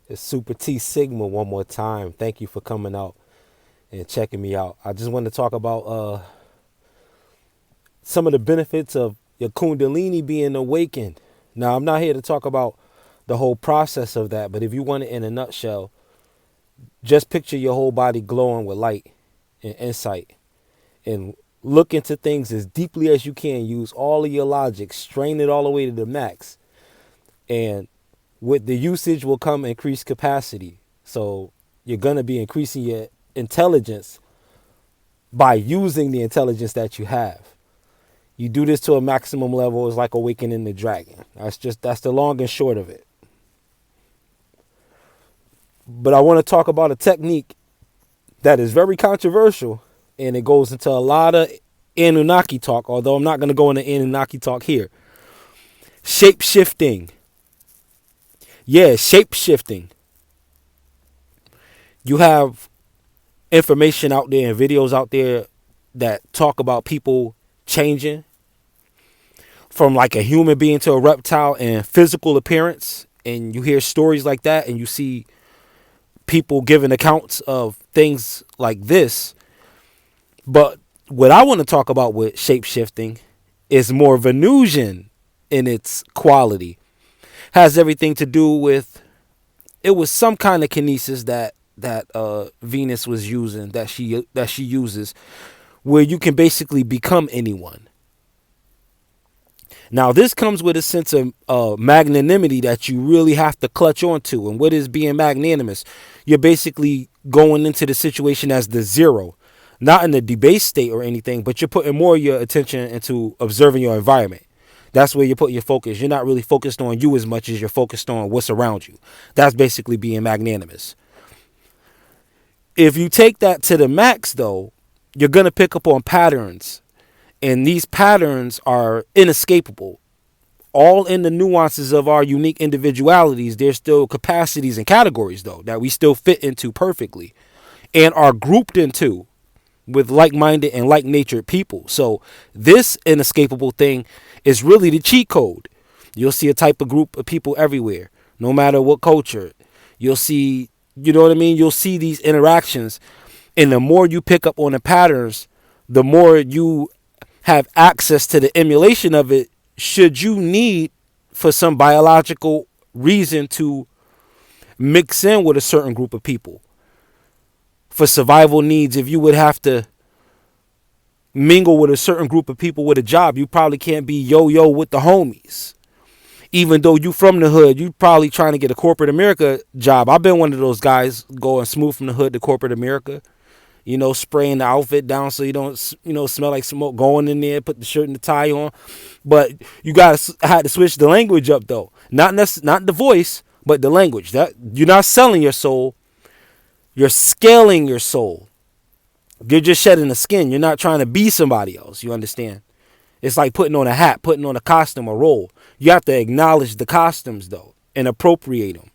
It's Super T Sigma one more time. Thank you for coming out and checking me out. I just want to talk about some of the benefits of your Kundalini being awakened. Now, I'm not here to talk about the whole process of that, but if you want it in a nutshell, just picture your whole body glowing with light and insight, and look into things as deeply as you can. Use all of your logic, strain it all the way to the max, and with the usage will come increased capacity. So you're going to be increasing your intelligence by using the intelligence that you have. You do this to a maximum level, it's like awakening the dragon. That's the long and short of it. But I want to talk about a technique that is very controversial, and it goes into a lot of Anunnaki talk, although I'm not going to go into Anunnaki talk here. Shape-shifting. Yeah, shape-shifting. You have information out there and videos out there that talk about people changing from like a human being to a reptile in physical appearance. And you hear stories like that, and you see people giving accounts of things like this. But what I want to talk about with shape-shifting is more Venusian in its quality. Has everything to do with, it was some kind of kinesis that Venus was using, that she uses, where you can basically become anyone. Now, this comes with a sense of magnanimity that you really have to clutch onto. And what is being magnanimous? You're basically going into the situation as the zero, not in a debased state or anything, but you're putting more of your attention into observing your environment. That's where you're putting your focus. You're not really focused on you as much as you're focused on what's around you. That's basically being magnanimous. If you take that to the max, though, you're going to pick up on patterns. And these patterns are inescapable. All in the nuances of our unique individualities, there's still capacities and categories, though, that we still fit into perfectly and are grouped into with like-minded and like-natured people. So this inescapable thing is really the cheat code. You'll see a type of group of people everywhere, no matter what culture. You'll see, you know what I mean? You'll see these interactions. And the more you pick up on the patterns, the more you have access to the emulation of it, should you need for some biological reason to mix in with a certain group of people. For survival needs, if you would have to mingle with a certain group of people with a job, you probably can't be yo-yo with the homies. Even though you from the hood, you probably trying to get a corporate America job. I've been one of those guys going smooth from the hood to corporate America. You know, spraying the outfit down so you don't, smell like smoke, going in there, put the shirt and the tie on. But you had to switch the language up, though. Not the voice, but the language. That you're not selling your soul. You're scaling your soul. You're just shedding the skin. You're not trying to be somebody else. You understand? It's like putting on a hat, putting on a costume, a role. You have to acknowledge the costumes, though, and appropriate them.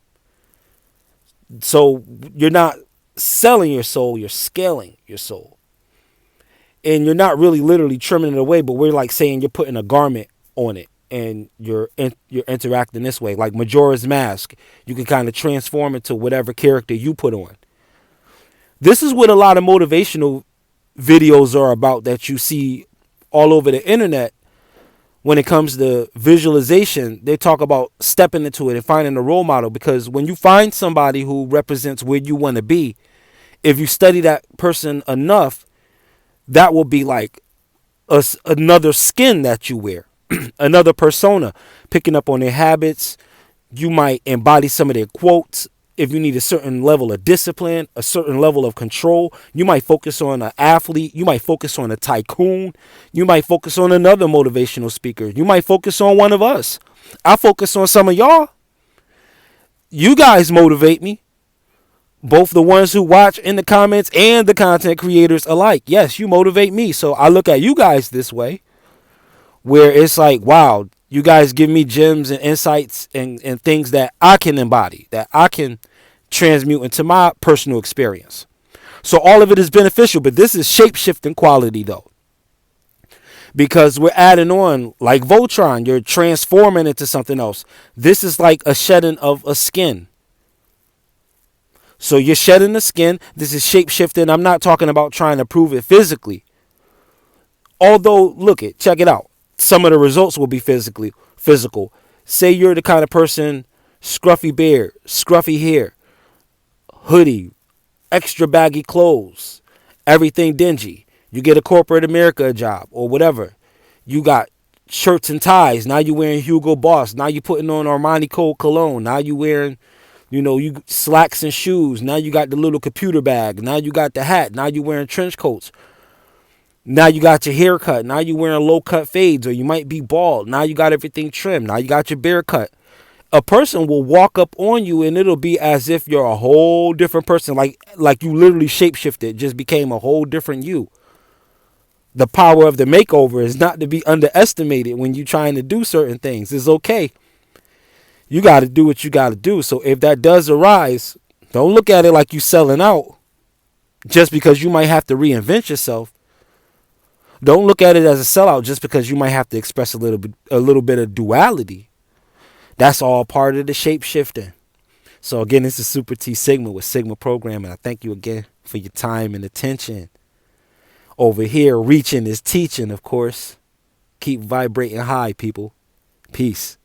So you're not selling your soul, you're scaling your soul. And you're not really literally trimming it away, but we're like saying you're putting a garment on it and you're interacting this way. Like Majora's Mask, you can kind of transform into whatever character you put on. This is what a lot of motivational videos are about that you see all over the internet. When it comes to visualization, they talk about stepping into it and finding a role model, because when you find somebody who represents where you want to be, if you study that person enough, that will be like another skin that you wear, another persona, picking up on their habits. You might embody some of their quotes. If you need a certain level of discipline, a certain level of control, you might focus on an athlete. You might focus on a tycoon. You might focus on another motivational speaker. You might focus on one of us. I focus on some of y'all. You guys motivate me. Both the ones who watch in the comments and the content creators alike. Yes, you motivate me. So I look at you guys this way, where it's like, wow, you guys give me gems and insights and things that I can embody, that I can transmute into my personal experience. So all of it is beneficial, but this is shape-shifting quality, though. Because we're adding on, like Voltron, you're transforming into something else. This is like a shedding of a skin. So you're shedding the skin. This is shape shifting. I'm not talking about trying to prove it physically. Although, check it out. Some of the results will be physical. Say you're the kind of person, scruffy beard, scruffy hair, hoodie, extra baggy clothes, everything dingy. You get a corporate America job or whatever. You got shirts and ties. Now you wearing Hugo Boss. Now you putting on Armani Code cologne. Now you wearing, you slacks and shoes. Now you got the little computer bag. Now you got the hat. Now you wearing trench coats. Now you got your hair cut. Now you wearing low cut fades, or you might be bald. Now you got everything trimmed. Now you got your beard cut. A person will walk up on you and it'll be as if you're a whole different person. Like you literally shapeshifted, just became a whole different you. The power of the makeover is not to be underestimated when you're trying to do certain things. It's okay. You got to do what you got to do. So if that does arise, don't look at it like you selling out just because you might have to reinvent yourself. Don't look at it as a sellout just because you might have to express a little bit of duality. That's all part of the shape shifting. So again, this is Super T Sigma with Sigma Programming. I thank you again for your time and attention. Over here, reaching is teaching, of course. Keep vibrating high, people. Peace.